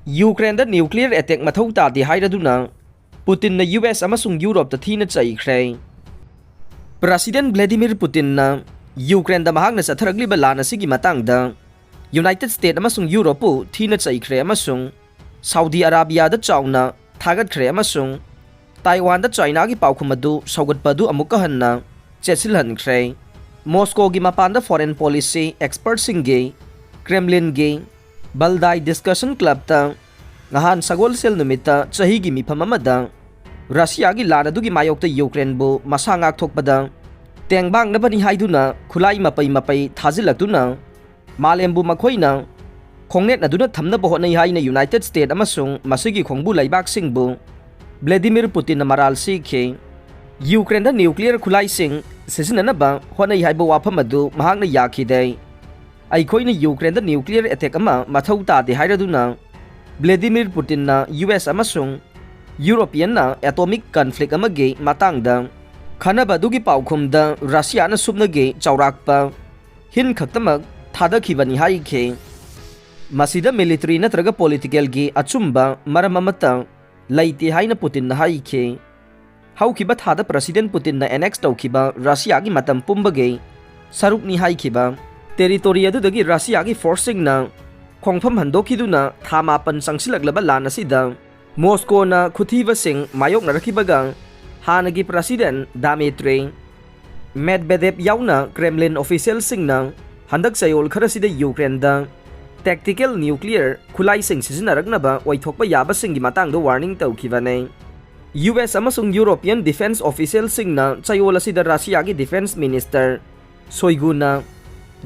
Ukraine nuclear attack मथौ तादे हाइरादुना पुतिन US अमसुंग यूरोप थीना चैख्रे प्रेसिडेंट व्लादिमीर पुतिन यूक्रेन महांगना चथरगलिबा लान असिगी मतंगदा यूनाइटेड स्टेट अमसुंग यूरोप थीना चैख्रे अमसुंग सऊदी अरेबिया चाउना थागतख्रे अमसुंग ताइवान चाइना की पाउखुम अदु सौगतपदु अमुक हन्ना चेसिलहनख्रे मॉस्को की मपान फॉरेन पॉलिसी एक्सपर्ट सिंगे क्रेमलिन गे बलदाई डिस्कशन क्लब नहान सगोलसेल नुमित चही की मिफम रशिया की लान अदुगी मायोक्ता यूक्रेन बु मसा ngaktokpada तेंगबांगनबनी हाइदुना खुलाई मपई मपई थाजिलक्तुना मालेमबु मखोइना खोंगनेट नदुना थमनबो होनई हाइना यूनाइटेड स्टेट अमसुंग मसिगी खोंगबु लैबाकसिंगबु व्लादिमीर पुतिन मराल सीखे यूक्रेन न्यूक्लियर खुलाइसिंग सिजिननबा होनई हाइबो वाफम अदु महांगना याखिदे अखोइना यूक्रेन न्यूक्लियर अटैक अमा मथौ तादे हाइरादुना व्लादिमीर पुतिन US अमसुंग यूरोपियन एटॉमिक कॉन्फ्लिक्ट अमगे मातांगदा खनबदुगी पाउखुमदा रशियाना सुबनगे चौराकपा हिन खक्तमक थादखिबनी हाइखे मसिदा मिलिटरी नत्रगा पॉलिटिकल गी अचुंबा मरम अमता लैते हाइना पुतिन हाइखे हौखिबा थादा प्रेसिडेंट पुतिन एनेक्स तौखिबा रशिया की मतम पुंबगे सरुकनी हाइखिबा टेरिटोरी अदुदगी रशिया की फोर्सिंग ना खोंगफम हंदोखिदुना था मापन संगसिलगलबा लान असिदा मॉस्कोना खुथीबसिंग मायोकनरखिबगा हानगी प्रेसिडेंट दामित्री मेदवेदेव याउना क्रेमलिन ऑफिशियल सिंगना हंदक चयोल खरसिदा यूक्रेन दा टैक्टिकल न्यूक्लियर खुलाइसिंग सिजनरगनबा ओइथोकपा याबसिंगी मतंगदा वार्निंग तौखिबने US अमसुंग यूरोपियन डिफेंस ऑफिशियल सिंगना चयोल असिदा रशिया की डिफेंस मिनिस्टर सोइगुना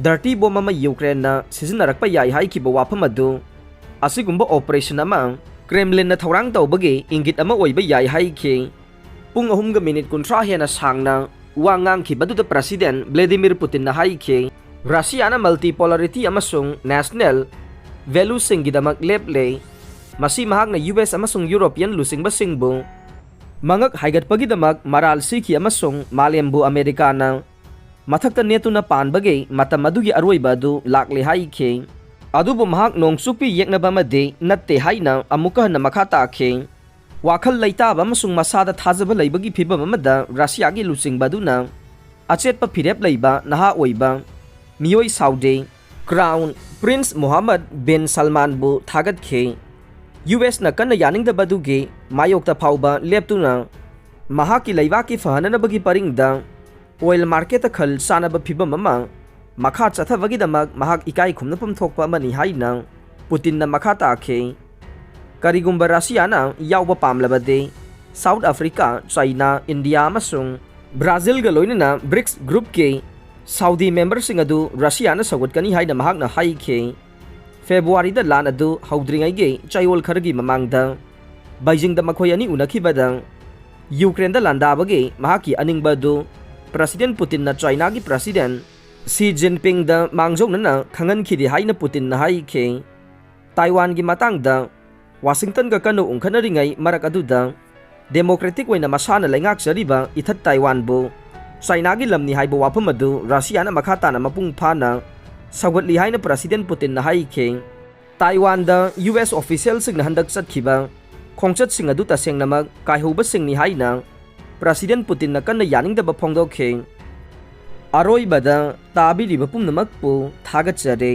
डर्टी बॉम्ब अमा यूक्रेन सिजनरकपा याइ हाइखिबा वाफम अदु असिगुंबा ऑपरेशन अमा क्रेमलिन थौरांग तौबगे इंगित अमा ओइबा याइ हाइखे पुंग अहुमगा मिनिट 30 हेना सांगना वा ngang प्रेसिडेंट व्लादिमीर पुतिन हाइखे रशियाना मल्टीपोलरिटी अमसुंग नेशनल वैल्यू सिंगिदमक लेपले मसी महागना US अमसुंग यूरोपियन लुसिंगबसिंगबु मंगक हाइगतपगिदमक मराल सीखी अमसुंग मालेमबु अमेरिकाना मथक्ता नेतुना पानबगे मतम अदुगी अरोइबा अदु लाक्ले हाइखे अदुबु महाग नोंगसुपी येकनबमदे नत्ते हाइना अमुका हन्ना मखा ताखे वाखल लैताब अमसुंग मसादा थाजबा लैबगी फिबम अमदा रशिया की लुसिंगबदुना अचेतपा फिरेप लैबा नहा ओइबा मियोई साउदे क्राउन प्रिंस मोहम्मद बिन सलमान बु थागतखे US न कन्न यानिंगदबदुगे मायोक्ता फाउबा लेपतुना महाकी लैबाकी फहननबगी परिंगदा ऑयल मार्केट खल सानब फिबम अमा मखा चथबगीदमक महाक इकाई खुमनफम थोकपा अमनि हाइना पुतिन मखा ताखे करिगुंबा रशियाना यावबा पामलबदे साउथ अफ्रीका चाइना इंडिया अमसुंग ब्राजील गा लोइनना ब्रिक्स ग्रुप के साउदी मेंबरसिंग अदु रशियाना सगुतकनी हाइना महाकना हाइखे फेब्रुवारी दा लान अदु हौद्रिंगैगे चायोल खरगी ममांगदा बीजिंग दा मखोय अनि उनखिबदा यूक्रेन दा लांदाबगे महाकी अनिंगबदु प्रेसिडेंट पुतिन ना चाइना की प्रेसिडेंट सी जिनपिंग दा मांगजोंना खंगनखिदि हाइना पुतिन हाइखे ताइवान की मतंगदा वाशिंगटन का कनु उंखनरिंगै मरक अदुदा डेमोक्रेटिक ओइना मसाना लैंगाकचरिबा इथत ताइवान बु चाइना की लमनी हाइबो वाफम अदु रशियाना मखाताना मपुंग फाना सगतली हाइना प्रेसिडेंट पुतिन हाइखे ताइवान दा US ऑफिशियल सिंग हंदक चतखिबा खोंगचत सिंग अदु तसेंगनमक काइहौबा सिंगनी हाइना प्रेसिडेंट पुतिन कन्न यानिंगदबा फोंगदोखे अरोइबदा ताबिरिबा पुंगनमकपु थागतचरे।